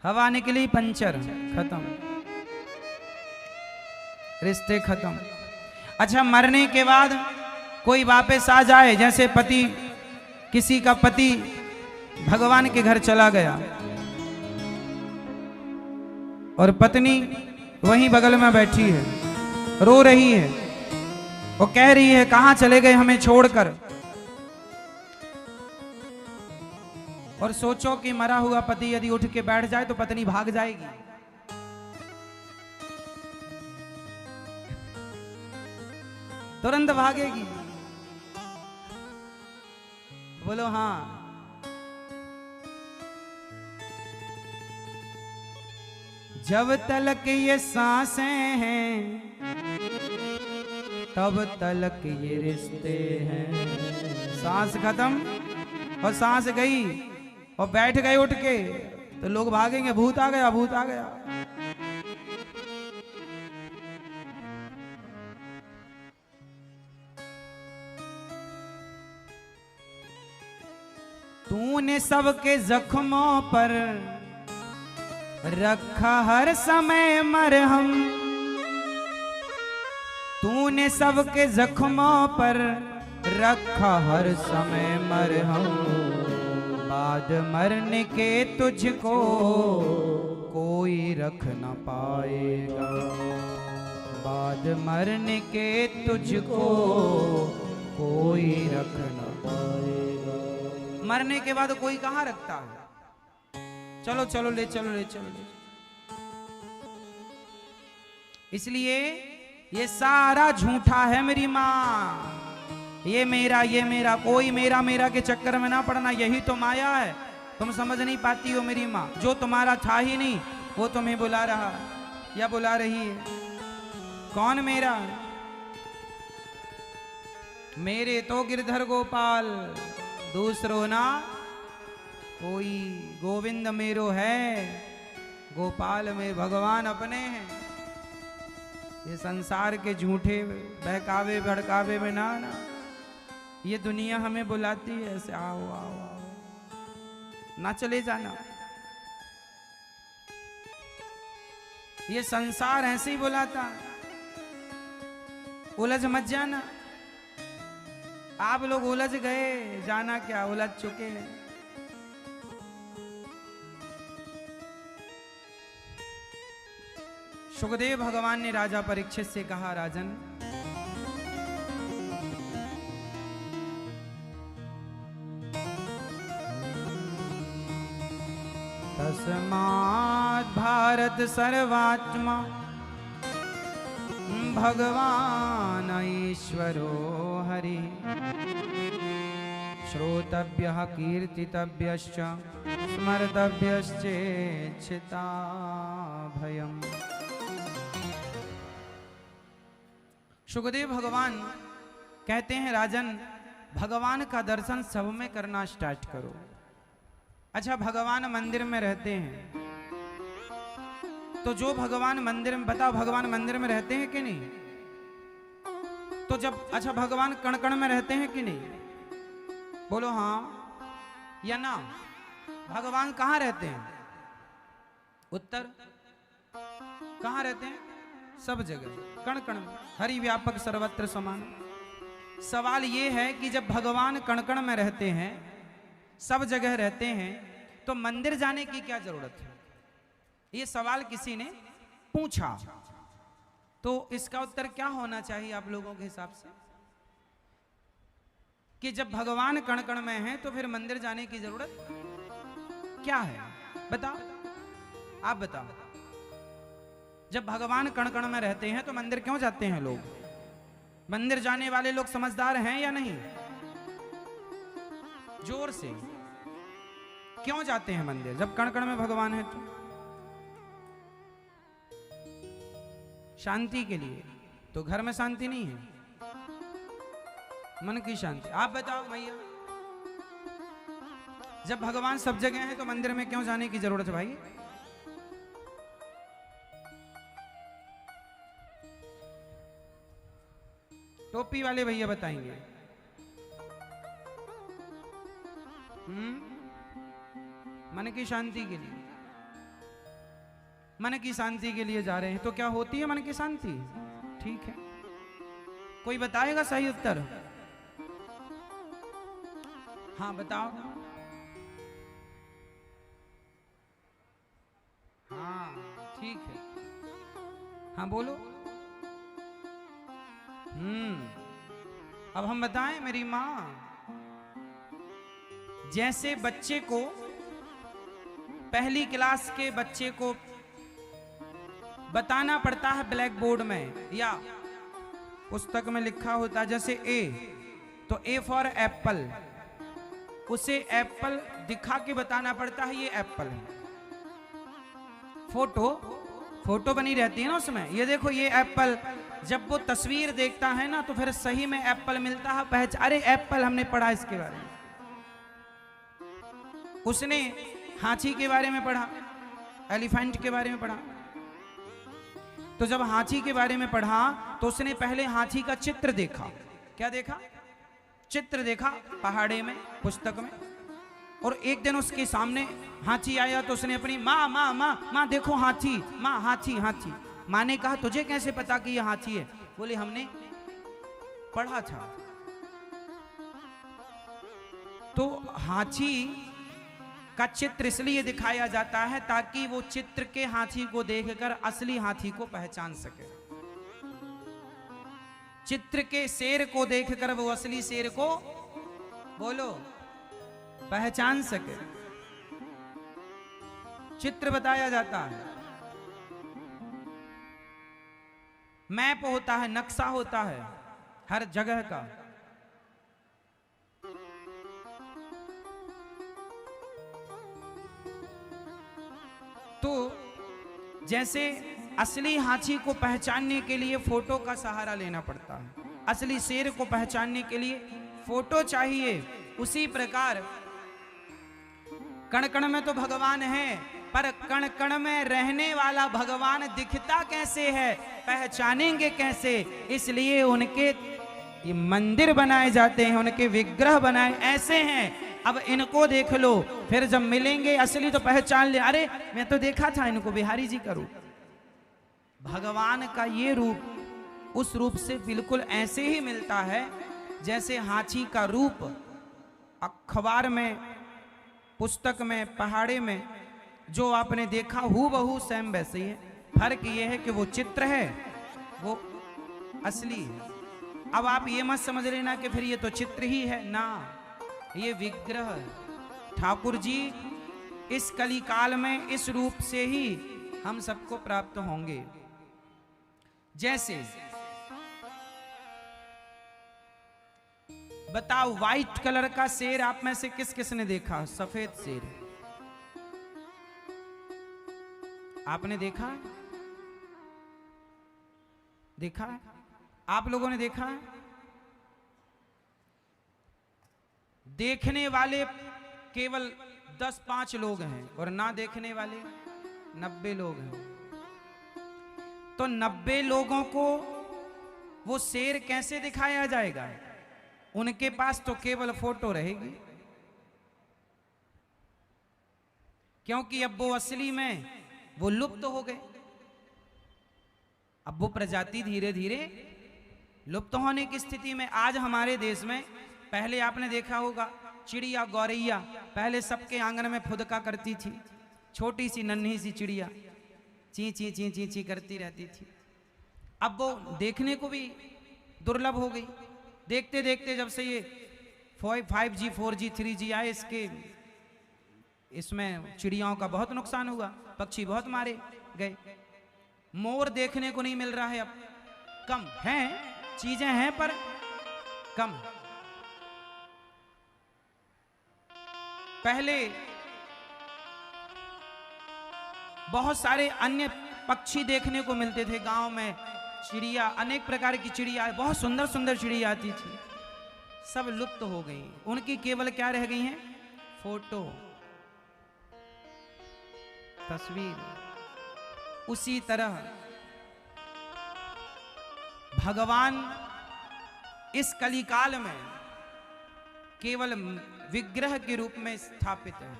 हवा निकली पंचर, खत्म, रिश्ते खत्म। अच्छा, मरने के बाद कोई वापस आ जाए, जैसे पति, किसी का पति भगवान के घर चला गया और पत्नी वहीं बगल में बैठी है, रो रही है, वो कह रही है कहां चले गए हमें छोड़कर। और सोचो कि मरा हुआ पति यदि उठ के बैठ जाए तो पत्नी भाग जाएगी। तुरंत भागेगी। बोलो हाँ। जब तलक ये सांसें हैं, तब तलक ये रिश्ते हैं। सांस खत्म और सांस गई और बैठ गए उठ के, तो लोग भागेंगे, भूत आ गया, भूत आ गया। तूने सबके जख्मों पर रखा हर समय मरहम। तूने सबके जख्मों पर रखा हर समय मरहम। बाद मरने के तुझको कोई रख न पाएगा। बाद मरने के तुझको कोई रख न पाएगा। मरने के बाद कोई कहाँ रखता है? चलो चलो ले चलो, ले चलो ले। इसलिए ये सारा झूठा है मेरी माँ। ये मेरा, कोई मेरा मेरा के चक्कर में ना पड़ना। यही तो माया है, तुम समझ नहीं पाती हो मेरी माँ। जो तुम्हारा था ही नहीं वो तुम्हें बुला रहा या बुला रही है। कौन मेरा? मेरे तो गिरधर गोपाल, दूसरो ना कोई। गोविंद मेरो है, गोपाल में भगवान अपने हैं। ये संसार के झूठे बहकावे भड़कावे में ना ना, ये दुनिया हमें बुलाती है ऐसे, आओ आओ आओ, ना चले जाना। ये संसार ऐसे ही बुलाता, उलझ मत जाना। आप लोग उलझ गए, जाना क्या, उलझ चुके हैं। सुखदेव भगवान ने राजा परीक्षित से कहा, राजन तस्मात् भारत सर्वात्मा भगवान ईश्वरो हरि श्रोतव्यः कीर्तितव्यश्च स्मर्तव्यश्चेच्छिता भयम्। सुखदेव भगवान कहते हैं, राजन भगवान का दर्शन सब में करना स्टार्ट करो। अच्छा, भगवान मंदिर में रहते हैं तो जो भगवान मंदिर में, बताओ भगवान मंदिर में रहते हैं कि नहीं? तो जब, अच्छा भगवान कण कण में रहते हैं कि नहीं? बोलो हाँ या ना। भगवान कहाँ रहते हैं? उत्तर। कहाँ रहते हैं? सब जगह, कण कण में, हरि व्यापक सर्वत्र समान। सवाल ये है कि जब भगवान कण कण में रहते हैं, सब जगह रहते हैं, तो मंदिर जाने की क्या जरूरत है? ये सवाल किसी ने पूछा, तो इसका उत्तर क्या होना चाहिए आप लोगों के हिसाब से? कि जब भगवान कण कण में हैं तो फिर मंदिर जाने की जरूरत क्या है? बताओ, आप बताओ। जब भगवान कण कण में रहते हैं तो मंदिर क्यों जाते हैं लोग? मंदिर जाने वाले लोग समझदार हैं या नहीं? जोर से क्यों जाते हैं मंदिर जब कण कण में भगवान है? तो शांति के लिए। तो घर में शांति नहीं है, मन की शांति। आप बताओ भैया, जब भगवान सब जगह हैं तो मंदिर में क्यों जाने की जरूरत है भाई? टोपी वाले भैया बताएंगे। मन की शांति के लिए। मन की शांति के लिए जा रहे हैं, तो क्या होती है मन की शांति? ठीक है, कोई बताएगा सही उत्तर? हाँ बताओ। हाँ ठीक है, हाँ बोलो। अब हम बताएं मेरी माँ, जैसे बच्चे को, पहली क्लास के बच्चे को बताना पड़ता है ब्लैक बोर्ड में या पुस्तक में लिखा होता है, जैसे ए, तो ए फॉर एप्पल, उसे एप्पल दिखा के बताना पड़ता है ये एप्पल है। फोटो बनी रहती है ना उसमें, ये देखो ये एप्पल। जब वो तस्वीर देखता है ना तो फिर सही में एप्पल मिलता है, पहचान। अरे एप्पल, हमने पढ़ा इसके बारे में। उसने हाथी के बारे में पढ़ा, एलिफेंट के बारे में पढ़ा। तो जब हाथी के बारे में पढ़ा तो उसने पहले हाथी का चित्र देखा। क्या देखा? चित्र देखा पहाड़े में, पुस्तक में। और एक दिन उसके सामने हाथी आया तो उसने अपनी माँ माँ माँ माँ देखो हाथी, माँ हाथी हाथी। माँ ने कहा तुझे कैसे पता कि यह हाथी है? बोले हमने पढ़ा था। तो हाथी का चित्र इसलिए दिखाया जाता है ताकि वो चित्र के हाथी को देखकर असली हाथी को पहचान सके। चित्र के शेर को देखकर वो असली शेर को, बोलो, पहचान सके। चित्र बताया जाता है, मैप होता है, नक्शा होता है हर जगह का। तो जैसे असली हाथी को पहचानने के लिए फोटो का सहारा लेना पड़ता है, असली शेर को पहचानने के लिए फोटो चाहिए, उसी प्रकार कण कण में तो भगवान है, पर कण कण में रहने वाला भगवान दिखता कैसे है, पहचानेंगे कैसे? इसलिए उनके ये मंदिर बनाए जाते हैं, उनके विग्रह बनाए ऐसे हैं। अब इनको देख लो, फिर जब मिलेंगे असली तो पहचान ले, अरे मैं तो देखा था इनको, बिहारी जी का रूप। भगवान का ये रूप उस रूप से बिल्कुल ऐसे ही मिलता है जैसे हाथी का रूप अखबार में, पुस्तक में, पहाड़े में जो आपने देखा हूबहू सेम वैसे ही है। फर्क ये है कि वो चित्र है, वो असली है। अब आप ये मत समझ लेना कि फिर ये तो चित्र ही है ना, ये विग्रह है। ठाकुर जी इस कलिकाल में इस रूप से ही हम सबको प्राप्त होंगे। जैसे बताओ, व्हाइट कलर का शेर आप में से किस किस ने देखा? सफेद शेर आपने देखा? देखा? आप लोगों ने देखा? देखने वाले केवल 10-5 लोग हैं और ना देखने वाले 90 लोग हैं। तो 90 लोगों को वो शेर कैसे दिखाया जाएगा? उनके पास तो केवल फोटो रहेगी, क्योंकि अब वो असली में वो लुप्त हो गए। अब वो प्रजाति धीरे धीरे लुप्त होने की स्थिति में। आज हमारे देश में, पहले आपने देखा होगा चिड़िया गौरैया पहले सबके आंगन में फुदका करती थी, छोटी सी नन्ही सी चिड़िया ची ची ची ची ची करती रहती थी। अब वो देखने को भी दुर्लभ हो गई। देखते देखते जब से ये 5G 4G 3G आए, इसमें चिड़ियाओं का बहुत नुकसान हुआ, पक्षी बहुत मारे गए। मोर देखने को नहीं मिल रहा है, अब कम हैं, चीजें हैं पर कम। पहले बहुत सारे अन्य पक्षी देखने को मिलते थे गांव में, चिड़िया, अनेक प्रकार की चिड़िया, बहुत सुंदर सुंदर चिड़िया आती थी, सब लुप्त हो गई। उनकी केवल क्या रह गई हैं? फोटो, तस्वीर। उसी तरह भगवान इस कलिकाल में केवल विग्रह के रूप में स्थापित है।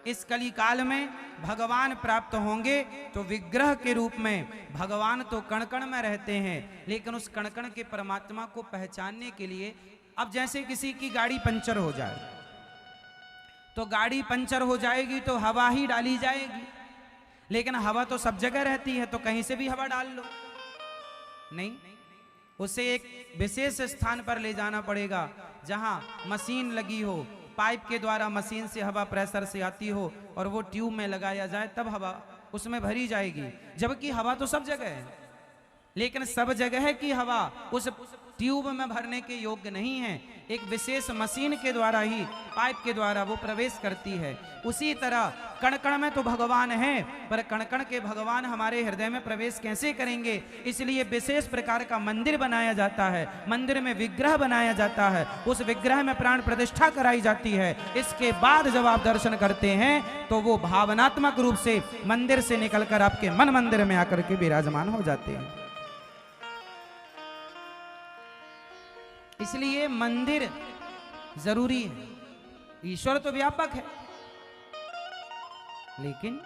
इस कलिकाल में भगवान प्राप्त होंगे तो विग्रह के रूप में। भगवान तो कण कण में रहते हैं, लेकिन उस कण कण के परमात्मा को पहचानने के लिए, अब जैसे किसी की गाड़ी पंचर हो जाए तो गाड़ी पंचर हो जाएगी तो हवा ही डाली जाएगी, लेकिन हवा तो सब जगह रहती है, तो कहीं से भी हवा डाल लो नहीं, उसे एक विशेष स्थान पर ले जाना पड़ेगा जहां मशीन लगी हो, पाइप के द्वारा मशीन से हवा प्रेशर से आती हो और वो ट्यूब में लगाया जाए, तब हवा उसमें भरी जाएगी। जबकि हवा तो सब जगह है, लेकिन सब जगह की हवा उस ट्यूब में भरने के योग्य नहीं है। एक विशेष मशीन के द्वारा ही, पाइप के द्वारा वो प्रवेश करती है। उसी तरह कण कण में तो भगवान है, पर कण कण के भगवान हमारे हृदय में प्रवेश कैसे करेंगे? इसलिए विशेष प्रकार का मंदिर बनाया जाता है, मंदिर में विग्रह बनाया जाता है, उस विग्रह में प्राण प्रतिष्ठा कराई जाती है। इसके बाद जब आप दर्शन करते हैं तो वो भावनात्मक रूप से मंदिर से निकलकर आपके मन मंदिर में आकर के विराजमान हो जाते हैं। इसलिए मंदिर जरूरी है। ईश्वर तो व्यापक है, लेकिन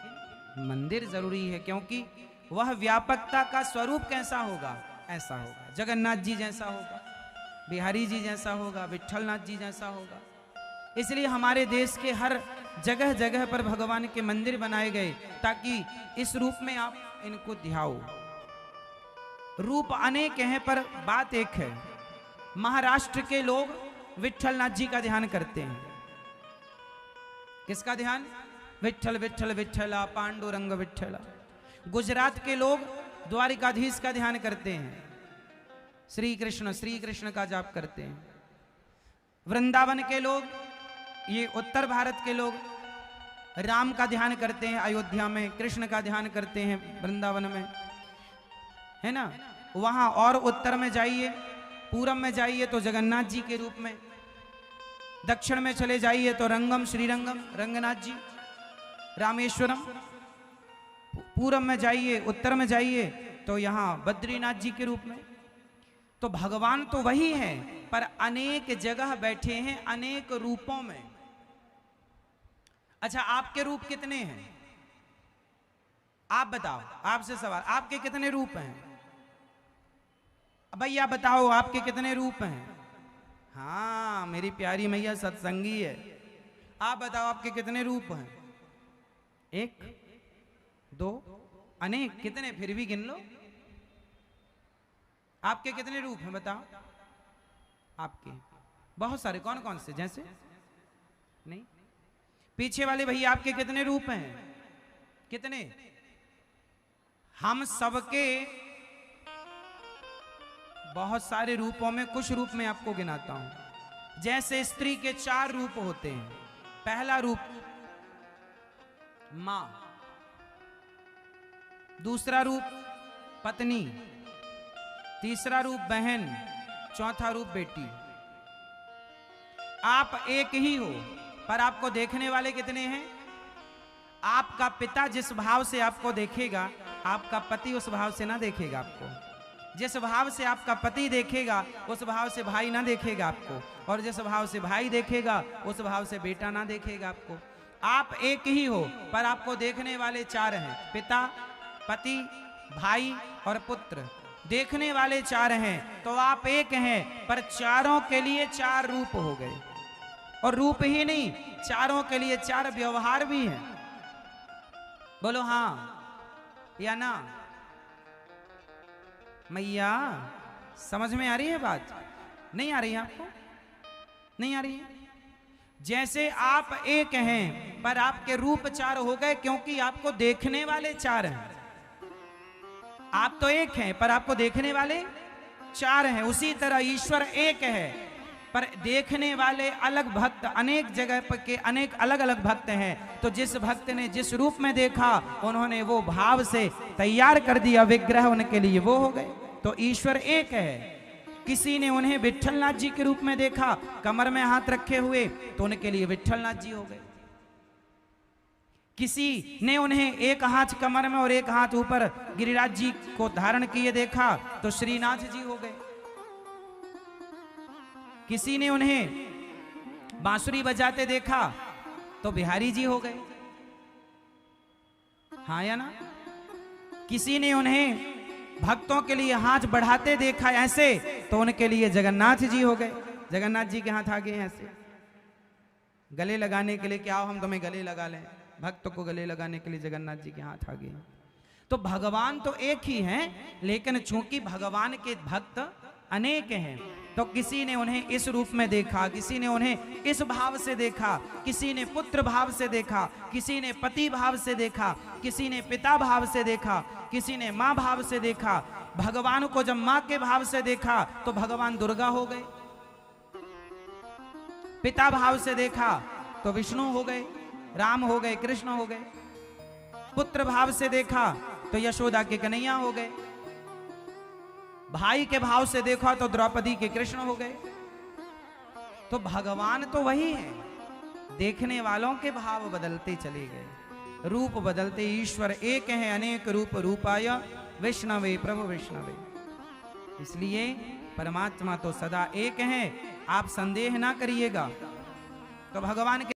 मंदिर जरूरी है, क्योंकि वह व्यापकता का स्वरूप कैसा होगा? ऐसा होगा, जगन्नाथ जी जैसा होगा, बिहारी जी जैसा होगा, विट्ठलनाथ जी जैसा होगा। इसलिए हमारे देश के हर जगह जगह पर भगवान के मंदिर बनाए गए, ताकि इस रूप में आप इनको ध्याओ। रूप अनेक हैं पर बात एक है। महाराष्ट्र के लोग विट्ठलनाथ जी का ध्यान करते हैं। किसका ध्यान? विट्ठल विट्ठल विट्ठला पांडुरंग विट्ठला। गुजरात के लोग द्वारिकाधीश का ध्यान करते हैं, श्री कृष्ण का जाप करते हैं। वृंदावन के लोग, ये उत्तर भारत के लोग राम का ध्यान करते हैं अयोध्या में, कृष्ण का ध्यान करते हैं वृंदावन में, है ना। वहां और उत्तर में जाइए, पूरब में जाइए तो जगन्नाथ जी के रूप में, दक्षिण में चले जाइए तो रंगम श्रीरंगम रंगनाथ जी, रामेश्वरम। पूरब में जाइए, उत्तर में जाइए तो यहाँ बद्रीनाथ जी के रूप में। तो भगवान तो वही है, पर अनेक जगह बैठे हैं, अनेक रूपों में। अच्छा, आपके रूप कितने हैं? आप बताओ, आपसे सवाल, आपके कितने रूप हैं? भैया बताओ, आपके कितने रूप हैं? हाँ, मेरी प्यारी मैया सत्संगी है। आप बताओ, आपके कितने रूप हैं? 1 2 अनेक कितने, फिर भी गिन लो। आपके कितने रूप हैं बताओ? आपके बहुत सारे। कौन कौन से? जैसे नहीं, पीछे वाले भैया आपके कितने रूप हैं? कितने? हम सबके बहुत सारे रूपों में कुछ रूप में आपको गिनाता हूं। जैसे स्त्री के 4 रूप होते हैं। पहला रूप मां, दूसरा रूप पत्नी, तीसरा रूप बहन, चौथा रूप बेटी। आप एक ही हो पर आपको देखने वाले कितने हैं? आपका पिता जिस भाव से आपको देखेगा, आपका पति उस भाव से ना देखेगा आपको। जिस भाव से आपका पति देखेगा, उस भाव से भाई ना देखेगा आपको, और जिस भाव से भाई देखेगा, उस भाव से बेटा ना देखेगा आपको। आप एक ही हो पर आपको देखने वाले 4 हैं। पिता, पति, भाई और पुत्र। देखने वाले 4 हैं तो आप एक हैं, पर चारों के लिए 4 रूप हो गए। और रूप ही नहीं, चारों के लिए 4 व्यवहार भी हैं। बोलो हां या ना? मैया समझ में आ रही है बात? नहीं आ रही है आपको? नहीं आ रही है? जैसे आप एक हैं पर आपके रूप 4 हो गए, क्योंकि आपको देखने वाले 4 हैं। आप तो एक हैं पर आपको देखने वाले 4 हैं। उसी तरह ईश्वर एक है पर देखने वाले अलग भक्त, अनेक जगह पर के अनेक अलग अलग भक्त हैं। तो जिस भक्त ने जिस रूप में देखा, उन्होंने वो भाव से तैयार कर दिया विग्रह उनके लिए, वो हो गए। तो ईश्वर एक है। किसी ने उन्हें विट्ठलनाथ जी के रूप में देखा, कमर में हाथ रखे हुए, तो उनके लिए विट्ठलनाथ जी हो गए। किसी ने उन्हें एक हाथ कमर में और एक हाथ ऊपर गिरिराज जी को धारण किए देखा, तो श्रीनाथ जी हो गए। किसी ने उन्हें बांसुरी बजाते देखा तो बिहारी जी हो गए। हाँ या ना? किसी ने उन्हें भक्तों के लिए हाथ बढ़ाते देखा ऐसे, तो उनके लिए जगन्नाथ जी हो गए। जगन्नाथ जी के हाथ आ गए ऐसे गले लगाने के लिए। क्या हो, हम तुम्हें गले लगा लें। भक्त को गले लगाने के लिए जगन्नाथ जी के हाथ आ गए। तो भगवान तो एक ही हैं, लेकिन चूंकि भगवान के भक्त अनेक हैं, तो किसी ने उन्हें इस रूप में देखा, किसी ने उन्हें इस भाव से देखा, किसी ने पुत्र भाव से देखा, किसी ने पति भाव से देखा, किसी ने पिता भाव से देखा, किसी ने माँ भाव से देखा। भगवान को जब माँ के भाव से देखा तो भगवान दुर्गा हो गए। पिता भाव से देखा तो विष्णु हो गए, राम हो गए, कृष्ण हो गए। पुत्र भाव से देखा तो यशोदा के कन्हैया हो गए। भाई के भाव से देखा तो द्रौपदी के कृष्ण हो गए। तो भगवान तो वही है, देखने वालों के भाव बदलते चले गए, रूप बदलते। ईश्वर एक है, अनेक रूप रूपाय विष्णवे प्रभु विष्णवे। इसलिए परमात्मा तो सदा एक है, आप संदेह ना करिएगा। तो भगवान के